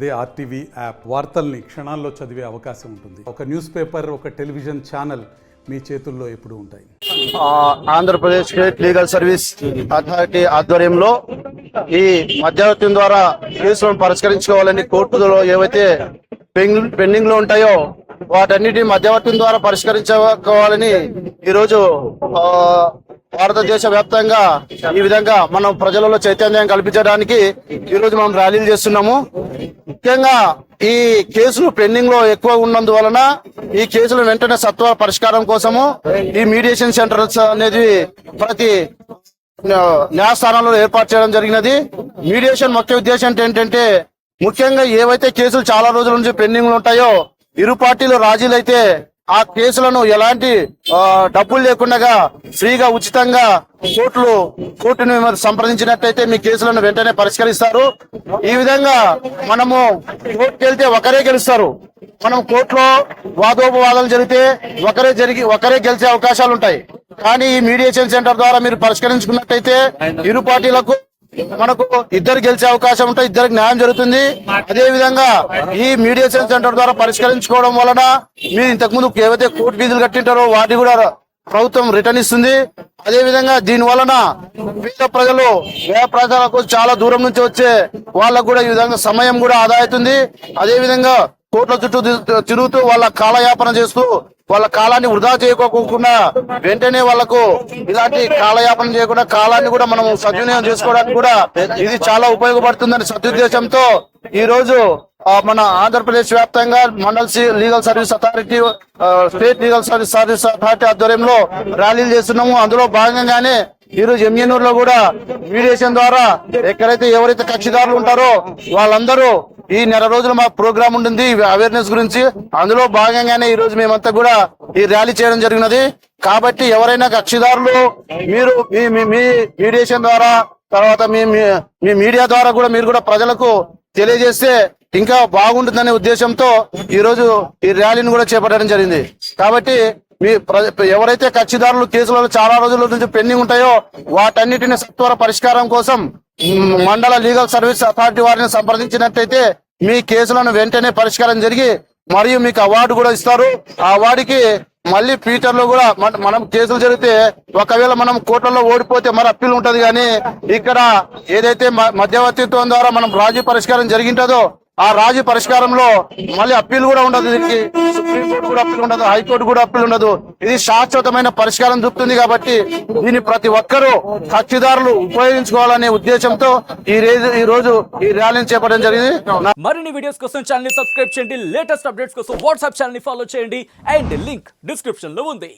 అదే RTV app వార్తల్ని క్షణాల్లో చదివే అవకాశం ఉంటుంది. ఒక న్యూస్ పేపర్, ఒక టెలివిజన్ ఛానల్ మీ చేతుల్లో ఎప్పుడూ ఉంటాయి. Andhra Pradesh state legal service authority ఆధ్వర్యంలో ఈ మధ్యవర్తి ద్వారా కేసులను పరిష్కరించుకోవాలని కోర్టులో ఏవైతే పెండింగ్ లో ఉంటాయో వాటన్నిటి మధ్యవర్తి ద్వారా పరిష్కరించుకోవాలని ఈరోజు భారతదేశ వ్యాప్తంగా ఈ విధంగా మనం ప్రజలలో చైతన్యం కల్పించడానికి ఈరోజు మనం ర్యాలీలు చేస్తున్నాము. ముఖ్యంగా ఈ కేసులు పెండింగ్ లో ఎక్కువ ఉన్నందువలన ఈ కేసులు వెంటనే సత్వర పరిష్కారం కోసము ఈ మీడియేషన్ సెంటర్స్ అనేది ప్రతి న్యాయస్థానంలో ఏర్పాటు చేయడం జరిగినది. మీడియేషన్ ముఖ్య ఉద్దేశం ఏంటంటే ముఖ్యంగా ఏవైతే కేసులు చాలా రోజుల నుంచి పెండింగ్ లో ఉంటాయో ఇరు పార్టీలు రాజీలైతే ఆ కేసులను ఎలాంటి డబ్బులు లేకుండా ఫ్రీగా ఉచితంగా కోర్టును సంప్రదించినట్టయితే మీ కేసులను వెంటనే పరిష్కరిస్తారు. ఈ విధంగా మనము కోర్టుకు వెళ్తే ఒకరే గెలుస్తారు. మనం కోర్టులో వాదోపవాదాలు జరిగితే ఒకరే గెలిచే అవకాశాలు ఉంటాయి. కానీ ఈ మీడియేషన్ సెంటర్ ద్వారా మీరు పరిష్కరించుకున్నట్టయితే ఇరు పార్టీలకు మనకు ఇద్దరు గెలిచే అవకాశం ఉంటే ఇద్దరికి న్యాయం జరుగుతుంది. అదే విధంగా ఈ మీడియేషన్ సెంటర్ ద్వారా పరిష్కరించుకోవడం వలన మీరు ఇంతకుముందు ఏవైతే కోర్టు ఫీజులు కట్టింటారో వాటి కూడా ప్రభుత్వం రిటర్న్ ఇస్తుంది. అదే విధంగా దీని వలన పేద ప్రజలకు చాలా దూరం నుంచి వచ్చే వాళ్ళకు కూడా ఈ విధంగా సమయం కూడా ఆదా అవుతుంది. అదే విధంగా కోర్టుల చుట్టూ తిరుగుతూ వాళ్ళ కాలయాపన చేస్తూ వాళ్ళ కాలాన్ని వృధా చేయకోకుండా వెంటనే వాళ్లకు ఇలాంటి కాలయాపన చేయకుండా కాలాన్ని కూడా మనం సద్వినియోగం చేసుకోవడానికి కూడా ఇది చాలా ఉపయోగపడుతుందని సదుద్దేశంతో ఈ రోజు మన ఆంధ్రప్రదేశ్ వ్యాప్తంగా mandal legal service authority state legal service authority ఆధ్వర్యంలో ర్యాలీలు చేస్తున్నాము. అందులో భాగంగానే ఈ రోజు ఎంఎన్యూర్ కూడా మీడియేషన్ ద్వారా ఎక్కడైతే ఎవరైతే కక్షిదారులు ఉంటారో వాళ్ళందరూ ఈ నెల రోజులు మా ప్రోగ్రామ్ ఉంటుంది అవేర్నెస్ గురించి. అందులో భాగంగానే ఈ రోజు మేమంతా కూడా ఈ ర్యాలీ చేయడం జరిగినది. కాబట్టి ఎవరైనా కక్షిదారులు మీరు మీ మీడియేషన్ ద్వారా తర్వాత మీ మీడియా ద్వారా కూడా మీరు కూడా ప్రజలకు తెలియజేస్తే ఇంకా బాగుంటుందనే ఉద్దేశంతో ఈ రోజు ఈ ర్యాలీని కూడా చేపట్టడం జరిగింది. కాబట్టి మీ ఎవరైతే కక్షిదారులు కేసులలో చాలా రోజుల నుంచి పెండింగ్ ఉంటాయో వాటన్నిటిని సత్వర పరిష్కారం కోసం మండల లీగల్ సర్వీస్ అథారిటీ వారిని సంప్రదించినట్టయితే మీ కేసులను వెంటనే పరిష్కారం జరిగి మరియు మీకు అవార్డు కూడా ఇస్తారు. ఆ అవార్డుకి మళ్ళీ ఫ్యూచర్ లో కూడా మనం కేసులు జరిగితే ఒకవేళ మనం కోర్టులలో ఓడిపోతే మరి అప్పీల్ ఉంటది. కానీ ఇక్కడ ఏదైతే మధ్యవర్తిత్వం ద్వారా మనం రాజీ పరిష్కారం జరిగింటదో ఆ రాజీ పరిష్కారంలో మళ్ళీ అప్పీల్ కూడా ఉండదు. దీనికి సుప్రీంకోర్టు కూడా అప్పీల్ ఉండదు, హైకోర్టు కూడా అప్పీల్ ఉండదు. ఇది శాశ్వతమైన పరిష్కారం చూపుతుంది. కాబట్టి దీన్ని ప్రతి ఒక్కరూ కక్షిదారులు ఉపయోగించుకోవాలనే ఉద్దేశంతో ఈ రోజు ఈ ర్యాలీని చేపట్టడం జరిగింది. మరిన్ని వీడియోస్ కోసం ఛానల్ ని సబ్స్క్రైబ్ చేయండి. లేటెస్ట్ అప్డేట్స్ కోసం వాట్సాప్ ఛానల్ ని ఫాలో చేయండి. అండ్ లింక్ డిస్క్రిప్షన్ లో ఉంది.